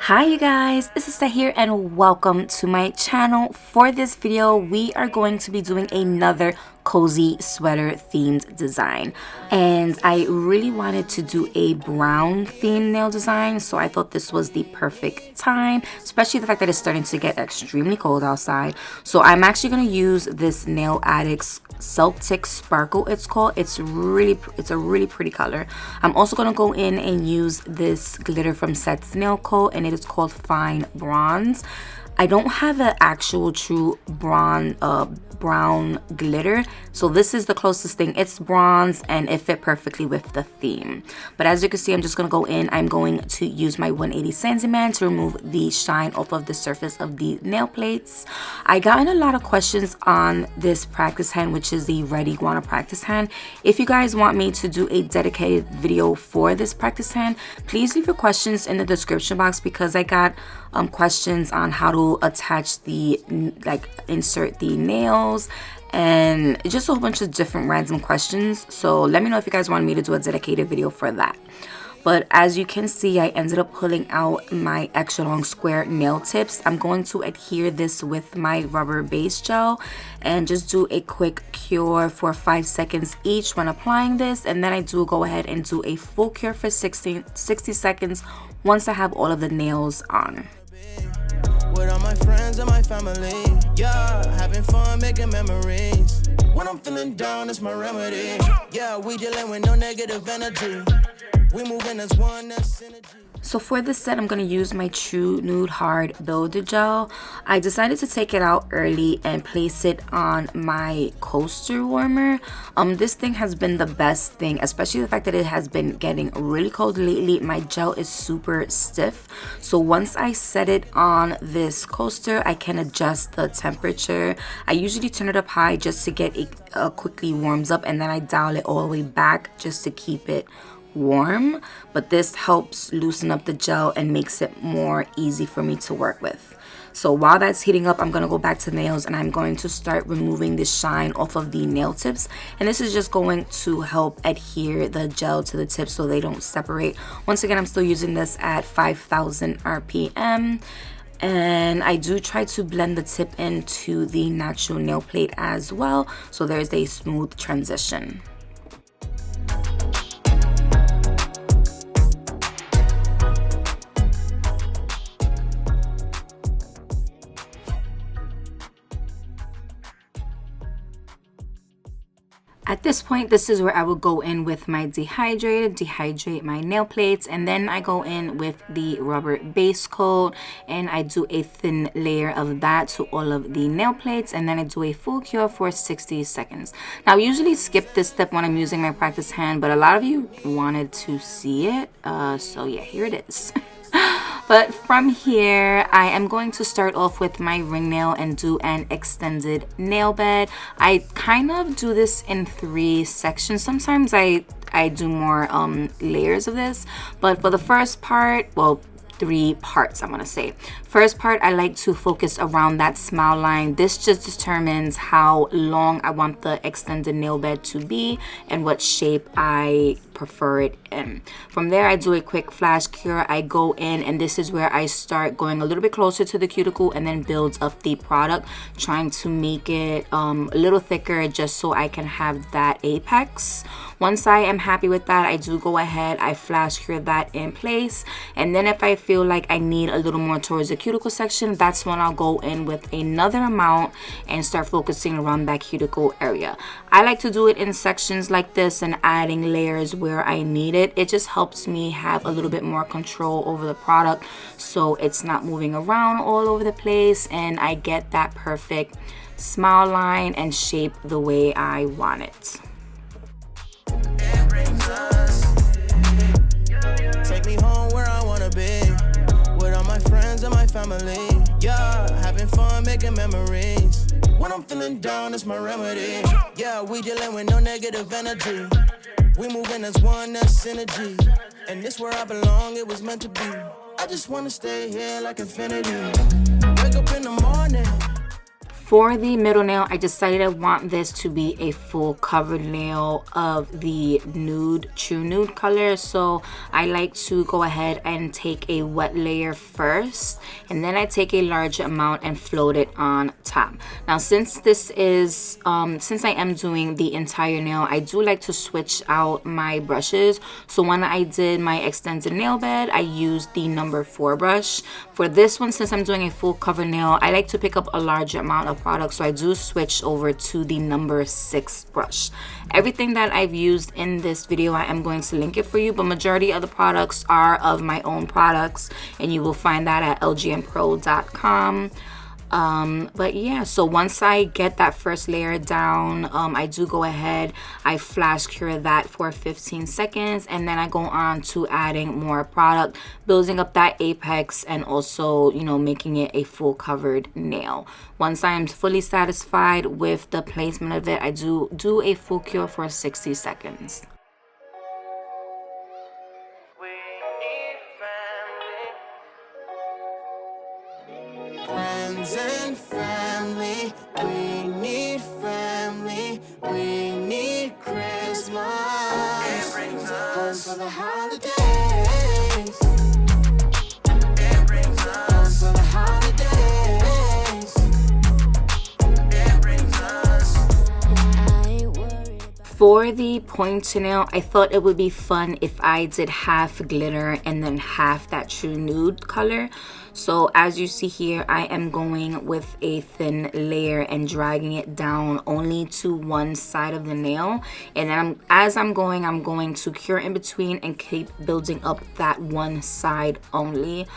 Hi you guys, it's Lissette here and welcome to my channel. For this video, we are going to be doing another cozy sweater themed design, and I really wanted to do a brown themed nail design, so I thought this was the perfect time, especially the fact that it's starting to get extremely cold outside. So I'm actually going to use this Nail Addicts Celtic Sparkle, it's called. It's a really pretty color. I'm also going to go in and use this glitter from Set's Nail Co, and it is called Fine Bronze. I don't have an actual true brown glitter, so this is the closest thing. It's bronze and it fit perfectly with the theme. But as you can see, I'm just gonna go in. I'm going to use my 180 Sandyman to remove the shine off of the surface of the nail plates. I got in a lot of questions on this practice hand, which is the Red Iguana practice hand. If you guys want me to do a dedicated video for this practice hand, please leave your questions in the description box, because I got questions on how to attach the insert the nails and just a whole bunch of different random questions. So let me know if you guys want me to do a dedicated video for that. But as you can see, I ended up pulling out my extra long square nail tips. I'm going to adhere this with my rubber base gel and just do a quick cure for 5 seconds each when applying this, and then I do go ahead and do a full cure for 60 seconds once I have all of the nails on. With all my friends and my family, yeah, having fun making memories. When I'm feeling down, it's my remedy. Yeah, we dealing with no negative energy. We moving as one, that's synergy. So for this set, I'm going to use my True Nude Hard Builder Gel. I decided to take it out early and place it on my coaster warmer. This thing has been the best thing, especially the fact that it has been getting really cold lately. My gel is super stiff. So once I set it on this coaster, I can adjust the temperature. I usually turn it up high just to get it quickly warms up, and then I dial it all the way back just to keep it warm. But this helps loosen up the gel and makes it more easy for me to work with. So while that's heating up, I'm going to go back to nails and I'm going to start removing the shine off of the nail tips, and this is just going to help adhere the gel to the tips so they don't separate. Once again, I'm still using this at 5,000 RPM, and I do try to blend the tip into the natural nail plate as well, so there's a smooth transition. At this point, this is where I will go in with my dehydrate my nail plates, and then I go in with the rubber base coat and I do a thin layer of that to all of the nail plates, and then I do a full cure for 60 seconds. Now, I usually skip this step when I'm using my practice hand, but a lot of you wanted to see it, so yeah, here it is. But from here, I am going to start off with my ring nail and do an extended nail bed. I kind of do this in 3 sections. Sometimes I do more layers of this, but for the first part, well, 3 parts I'm gonna say. First part, I like to focus around that smile line. This just determines how long I want the extended nail bed to be and what shape I prefer it in. From there, I do a quick flash cure. I go in, and this is where I start going a little bit closer to the cuticle and then build up the product, trying to make it a little thicker just so I can have that apex. Once I am happy with that, I do go ahead, I flash cure that in place, and then if I feel like I need a little more towards the cuticle section, that's when I'll go in with another amount and start focusing around that cuticle area. I like to do it in sections like this and adding layers where I need it. It just helps me have a little bit more control over the product, so it's not moving around all over the place, and I get that perfect smile line and shape the way I want it. Take me home where I wanna be, with all my friends and my family. Yeah, having fun making memories. When I'm feeling down, it's my remedy. Yeah, we dealing with no negative energy. We moving as one, that's synergy. And this where I belong, it was meant to be. I just wanna stay here like infinity. Wake up in the morning. For the middle nail, I decided I want this to be a full covered nail of the nude, true nude color. So I like to go ahead and take a wet layer first, and then I take a large amount and float it on top. Now, since this is, since I am doing the entire nail, I do like to switch out my brushes. So when I did my extended nail bed, I used the number 4 brush. For this one, since I'm doing a full cover nail, I like to pick up a large amount of product, so I do switch over to the number 6 brush. Everything that I've used in this video, I am going to link it for you, but majority of the products are of my own products, and you will find that at lgnpro.com. But yeah, so once I get that first layer down, I do go ahead, I flash cure that for 15 seconds, and then I go on to adding more product, building up that apex, and also, you know, making it a full covered nail. Once I am fully satisfied with the placement of it, I do a full cure for 60 seconds. Friends and family, we need family, we need Christmas. It brings us home for the holidays. It brings us home for the holidays. It brings us. I ain't worried about. For the pointer nail, I thought it would be fun if I did half glitter and then half that true nude color. So as you see here, I am going with a thin layer and dragging it down only to one side of the nail. And then as I'm going to cure in between and keep building up that one side only.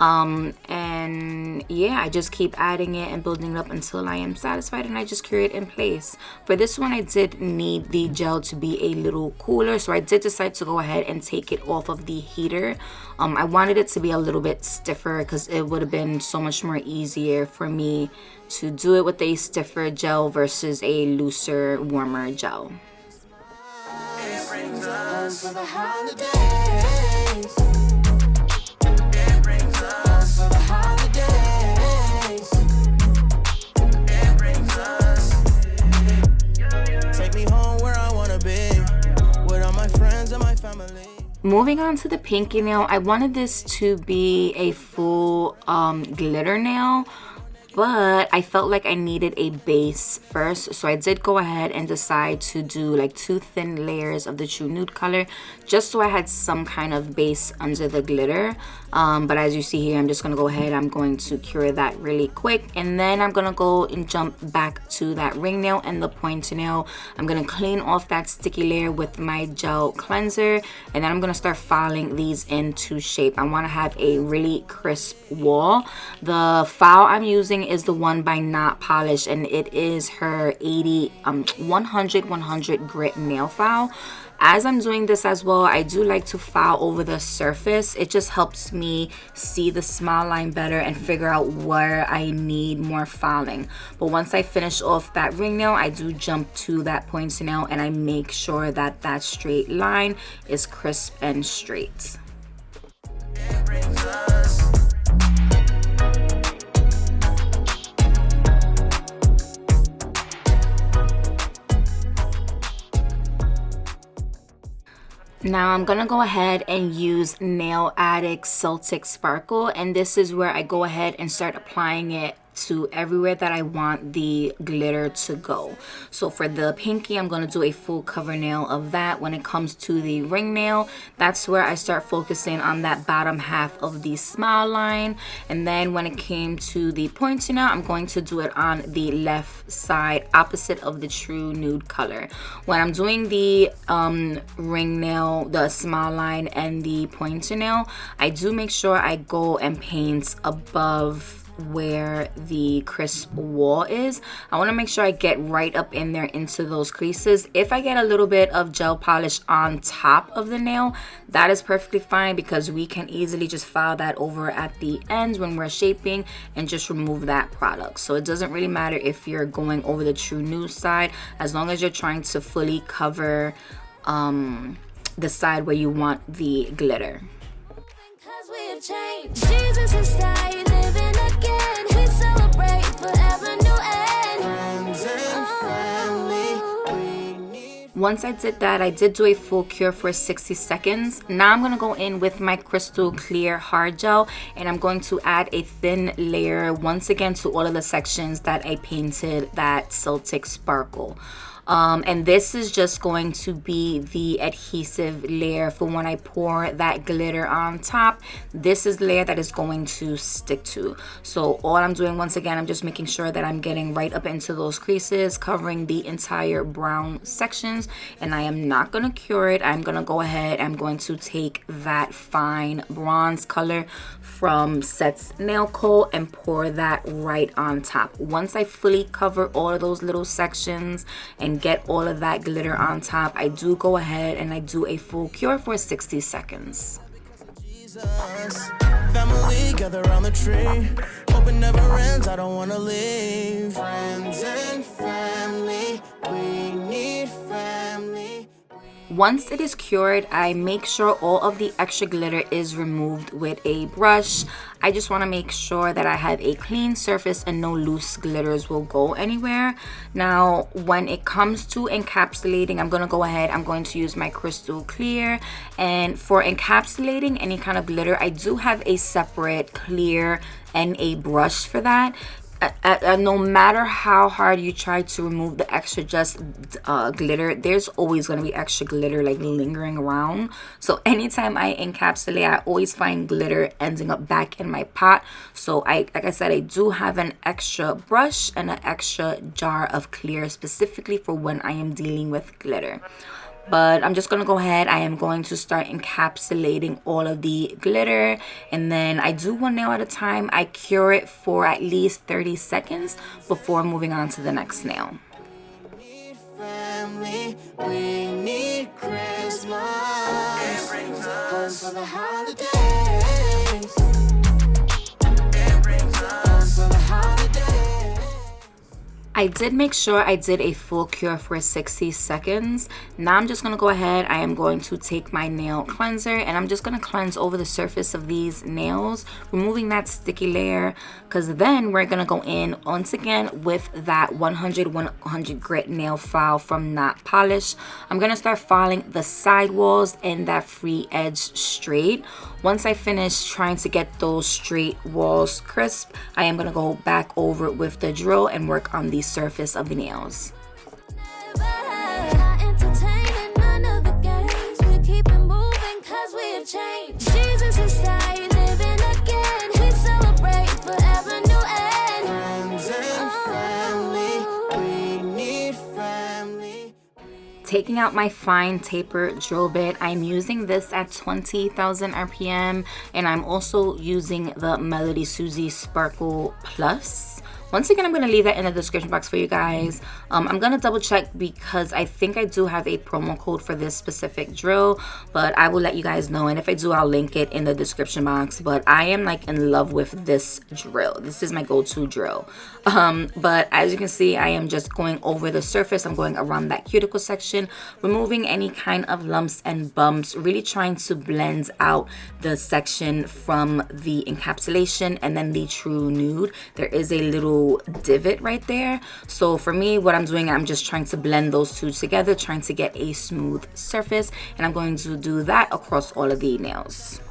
And yeah, I just keep adding it and building it up until I am satisfied, and I just cure it in place. For this one, I did need the gel to be a little cooler, so I did decide to go ahead and take it off of the heater. I wanted it to be a little bit stiffer because it would have been so much more easier for me to do it with a stiffer gel versus a looser, warmer gel. It brings us for the holidays. It brings us for the holidays. It brings us. Take me home where I wanna be, with all my friends and my family. Moving on to the pinky nail, I wanted this to be a full glitter nail, but I felt like I needed a base first, so I did go ahead and decide to do like 2 thin layers of the true nude color, just so I had some kind of base under the glitter. But as you see here, I'm just gonna go ahead, I'm going to cure that really quick, and then I'm gonna go and jump back to that ring nail and the pointer nail. I'm gonna clean off that sticky layer with my gel cleanser, and then I'm gonna start filing these into shape. I wanna have a really crisp wall. The file I'm using is the one by Not Polish, and it is her 100 grit nail file. As I'm doing this as well, I do like to file over the surface. It just helps me see the smile line better and figure out where I need more filing. But once I finish off that ring nail, I do jump to that pointer nail, and I make sure that that straight line is crisp and straight. It brings us. Now I'm gonna go ahead and use Nail Addict Celtic Sparkle, and this is where I go ahead and start applying it to everywhere that I want the glitter to go. So for the pinky, I'm gonna do a full cover nail of that. When it comes to the ring nail, that's where I start focusing on that bottom half of the smile line. And then when it came to the pointer nail, I'm going to do it on the left side, opposite of the true nude color. When I'm doing the ring nail, the smile line, and the pointer nail, I do make sure I go and paint above where the crisp wall is. I want to make sure I get right up in there into those creases. If I get a little bit of gel polish on top of the nail, that is perfectly fine, because we can easily just file that over at the ends when we're shaping and just remove that product. So it doesn't really matter if you're going over the true nude side, as long as you're trying to fully cover the side where you want the glitter. Cause we have changed. Jesus is living again. We celebrate forever new age. Once I did that, I did do a full cure for 60 seconds. Now I'm going to go in with my crystal clear hard gel, and I'm going to add a thin layer once again to all of the sections that I painted that Celtic sparkle. And this is just going to be the adhesive layer for when I pour that glitter on top. This is the layer that is going to stick to. So all I'm doing, once again, I'm just making sure that I'm getting right up into those creases, covering the entire brown sections, and I am not going to cure it. I'm going to go ahead, I'm going to take that fine bronze color from Set's nail coat and pour that right on top. Once I fully cover all of those little sections and get all of that glitter on top, I do go ahead and I do a full cure for 60 seconds. Jesus, family gather around the tree. Hope it never ends, I don't wanna leave. Friends and family, we need family. Once it is cured, I make sure all of the extra glitter is removed with a brush. I just want to make sure that I have a clean surface and no loose glitters will go anywhere. Now, when it comes to encapsulating, I'm going to go ahead, I'm going to use my crystal clear. And for encapsulating any kind of glitter, I do have a separate clear and a brush for that. No matter how hard you try to remove the extra just glitter, there's always going to be extra glitter like lingering around. So anytime I encapsulate, I always find glitter ending up back in my pot. So like I said, I do have an extra brush and an extra jar of clear specifically for when I am dealing with glitter. But I'm just going to go ahead, I am going to start encapsulating all of the glitter, and then I do one nail at a time. I cure it for at least 30 seconds before moving on to the next nail. Family, we need Christmas. It brings us for the holidays. It brings us for the holidays. I did make sure I did a full cure for 60 seconds. Now I'm just going to go ahead. I am going to take my nail cleanser and I'm just going to cleanse over the surface of these nails, removing that sticky layer, because then we're going to go in once again with that 100 grit nail file from Not Polish. I'm going to start filing the side walls and that free edge straight. Once I finish trying to get those straight walls crisp, I am going to go back over it with the drill and work on the surface of the nails. Taking out my fine taper drill bit, I'm using this at 20,000 RPM, and I'm also using the Melody Susie Sparkle Plus. Once again, I'm going to leave that in the description box for you guys. I'm going to double check because I think I do have a promo code for this specific drill, but I will let you guys know. And if I do, I'll link it in the description box. But I am like in love with this drill. This is my go-to drill. But as you can see, I am just going over the surface. I'm going around that cuticle section, removing any kind of lumps and bumps, really trying to blend out the section from the encapsulation and then the true nude. There is a little divot right there. So for me, what I'm doing, I'm just trying to blend those two together, trying to get a smooth surface, and I'm going to do that across all of the nails.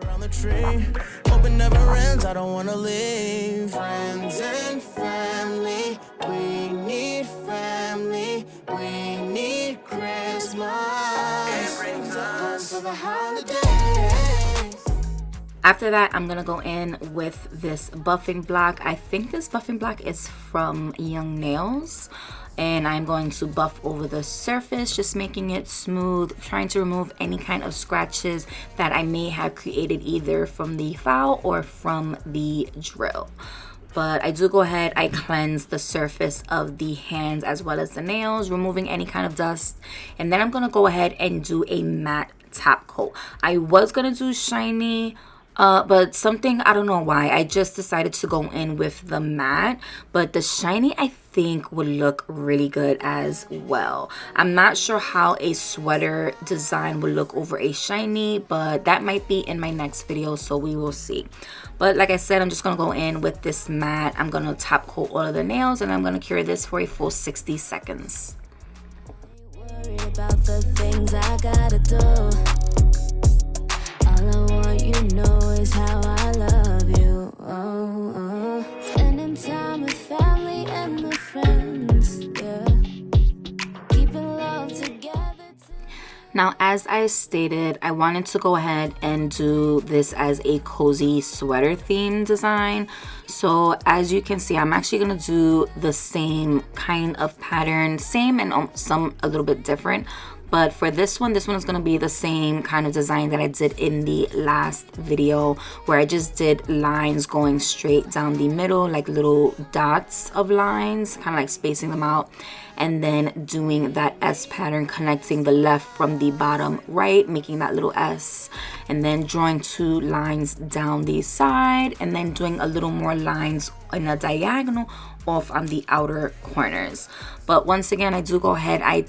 Around the tree, hope it never ends, I don't wanna leave. Friends and family, we need family, we need Christmas. It brings us for the holidays. After that, I'm gonna go in with this buffing block. I think this buffing block is from Young Nails, and I'm going to buff over the surface, just making it smooth, trying to remove any kind of scratches that I may have created either from the file or from the drill. But I do go ahead, I cleanse the surface of the hands as well as the nails, removing any kind of dust, and then I'm gonna go ahead and do a matte top coat. I was gonna do shiny, but something, I don't know why, I just decided to go in with the matte, but the shiny I think would look really good as well. I'm not sure how a sweater design would look over a shiny, but that might be in my next video, so we will see. But like I said, I'm just gonna go in with this matte. I'm gonna top coat all of the nails, and I'm gonna cure this for a full 60 seconds. Worried about the things I gotta do. All I want, you know, is how I love you. Oh, oh. Spending time with family and the friends, yeah. Keeping love together. Now, as I stated, I wanted to go ahead and do this as a cozy sweater theme design. So as you can see, I'm actually going to do the same kind of pattern, same and some a little bit different. But for this one is going to be the same kind of design that I did in the last video, where I just did lines going straight down the middle, like little dots of lines, kind of like spacing them out, and then doing that S pattern, connecting the left from the bottom right, making that little S, and then drawing 2 lines down the side, and then doing a little more lines in a diagonal off on the outer corners. But once again, I do go ahead, I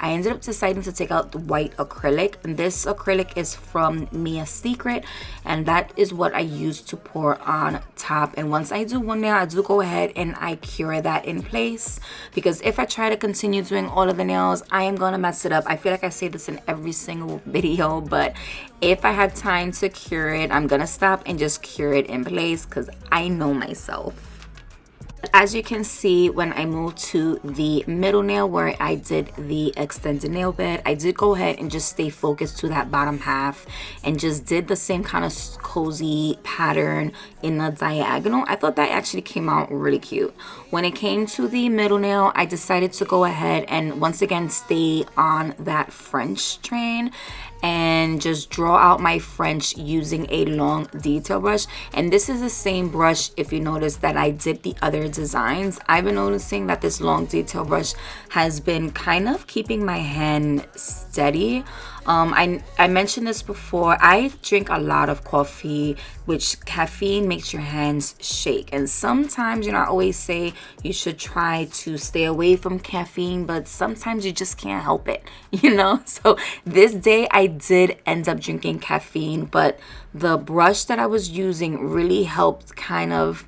ended up deciding to take out the white acrylic, and this acrylic is from Mia's Secret, and that is what I use to pour on top. And once I do one nail, I do go ahead and I cure that in place, because if I try to continue doing all of the nails, I am gonna mess it up. I feel like I say this in every single video, but if I had time to cure it, I'm gonna stop and just cure it in place, because I know myself. As you can see, when I moved to the middle nail where I did the extended nail bed, I did go ahead and just stay focused to that bottom half and just did the same kind of cozy pattern in the diagonal. I thought that actually came out really cute. When it came to the middle nail, I decided to go ahead and once again stay on that French train and just draw out my French using a long detail brush. And this is the same brush, if you notice, that I did the other designs. I've been noticing that this long detail brush has been kind of keeping my hand steady. I mentioned this before, I drink a lot of coffee, which caffeine makes your hands shake, and sometimes, you know, I always say you should try to stay away from caffeine, but sometimes you just can't help it, you know. So this day I did end up drinking caffeine, but the brush that I was using really helped kind of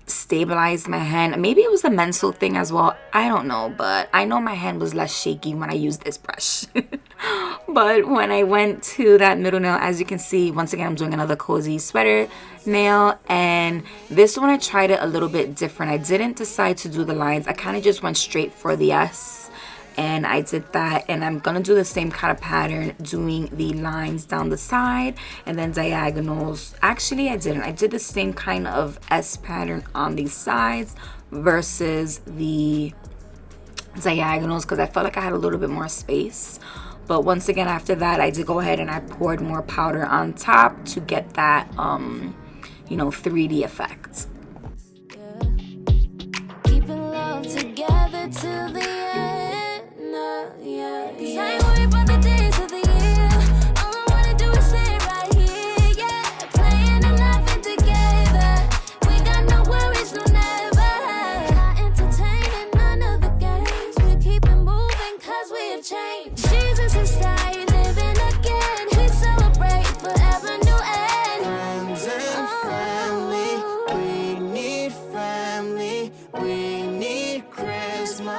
stabilize my hand. Maybe it was a mental thing as well, I don't know, but I know my hand was less shaky when I used this brush. But when I went to that middle nail, as you can see, once again I'm doing another cozy sweater nail, and this one I tried it a little bit different. I didn't decide to do the lines, I kind of just went straight for the S, and I did that, and I'm gonna do the same kind of pattern, doing the lines down the side and then diagonals. Actually, I didn't. I did the same kind of S pattern on the sides versus the diagonals because I felt like I had a little bit more space. But once again, after that, I did go ahead and I poured more powder on top to get that, you know, 3D effect. Keeping love together till the end. Yeah. 'Cause I ain't worried about the days of the year. All I wanna do is stay right here, yeah. Playing and laughing together. We got no worries, no never. Not entertaining none of the games. We keep it moving 'cause we have changed. Jesus is dying, living again. We celebrate forever new end. Friends and family, we need family, we need Christmas.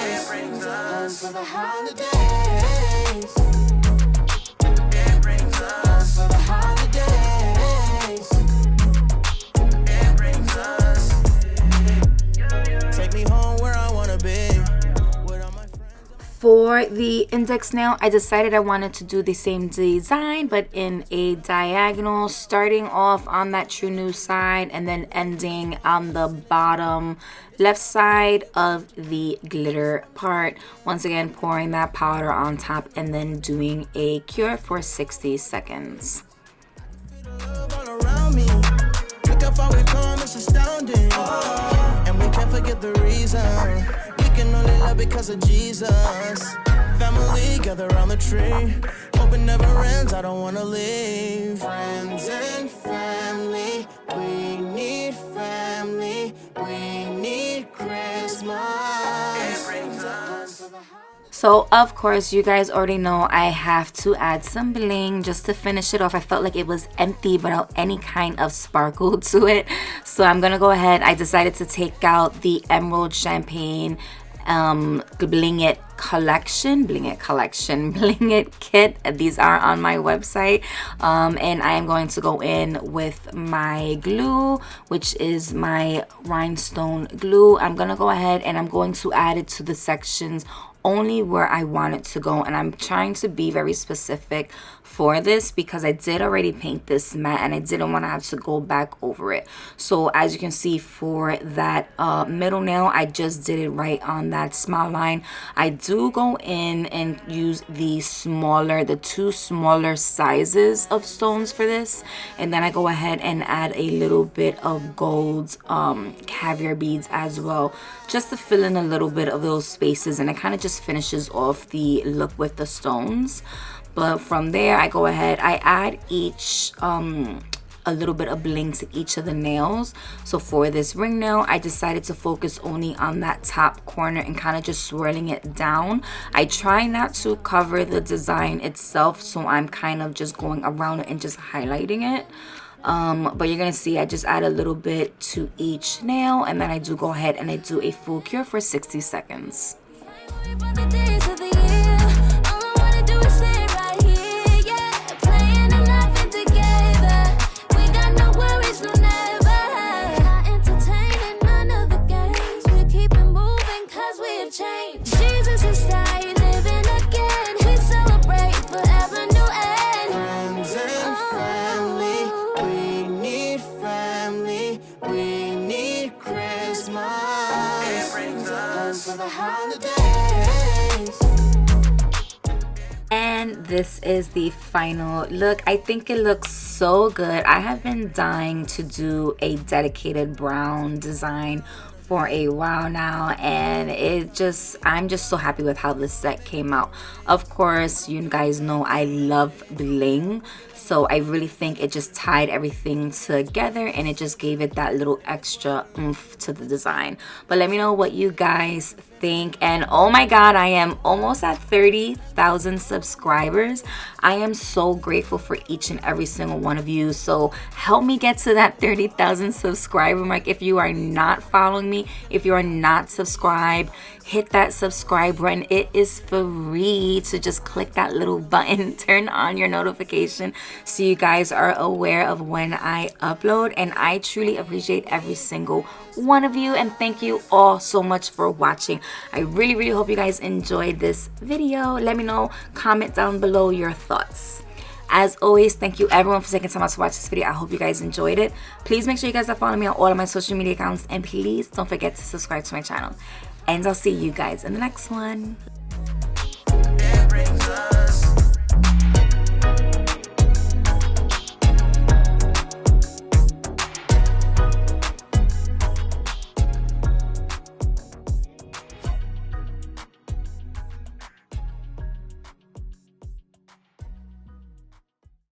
It brings us for the holidays. It brings us for the holidays. It brings us. Take me home where I wanna be. With all my friends. For the index nail, I decided I wanted to do the same design but in a diagonal, starting off on that true new side and then ending on the bottom left side of the glitter part. Once again, pouring that powder on top and then doing a cure for 60 seconds. Love all around me. Look how far we've come, it's astounding. And we can't forget the reason. We can only love because of Jesus. Family gather around the tree. Hope it never ends, I don't wanna leave. Friends and family, we need family. We need Christmas. It brings us. So of course, you guys already know I have to add some bling just to finish it off. I felt like it was empty without any kind of sparkle to it. So I'm gonna go ahead. I decided to take out the emerald champagne Bling It kit. These are on my website, and I am going to go in with my glue, which is my rhinestone glue. I'm gonna go ahead and I'm going to add it to the sections only where I want it to go, and I'm trying to be very specific for this because I did already paint this matte and I didn't want to have to go back over it. So as you can see, for that middle nail, I just did it right on that smile line. I do go in and use the two smaller sizes of stones for this, and then I go ahead and add a little bit of gold caviar beads as well, just to fill in a little bit of those spaces, and it kind of just finishes off the look with the stones. But from there, I go ahead, I add each a little bit of bling to each of the nails. So for this ring nail, I decided to focus only on that top corner and kind of just swirling it down. I try not to cover the design itself, so I'm kind of just going around it and just highlighting it. But you're gonna see I just add a little bit to each nail, and then I do go ahead and I do a full cure for 60 seconds. And this is the final look. I think it looks so good. I have been dying to do a dedicated brown design for a while now, and I'm just so happy with how this set came out. Of course, you guys know I love bling, so I really think it just tied everything together and it just gave it that little extra oomph to the design. But let me know what you guys think. And oh my god, I am almost at 30,000 subscribers. I am so grateful for each and every single one of you. So help me get to that 30,000 subscriber mark. If you are not following me, if you are not subscribed, hit that subscribe button. It is free to just click that little button, turn on your notification so you guys are aware of when I upload. And I truly appreciate every single one of you, and thank you all so much for watching. I really hope you guys enjoyed this video. Let me know, comment down below your thoughts. As always, thank you everyone for taking time out to watch this video. I hope you guys enjoyed it. Please make sure you guys are following me on all of my social media accounts, and please don't forget to subscribe to my channel. And I'll see you guys in the next one.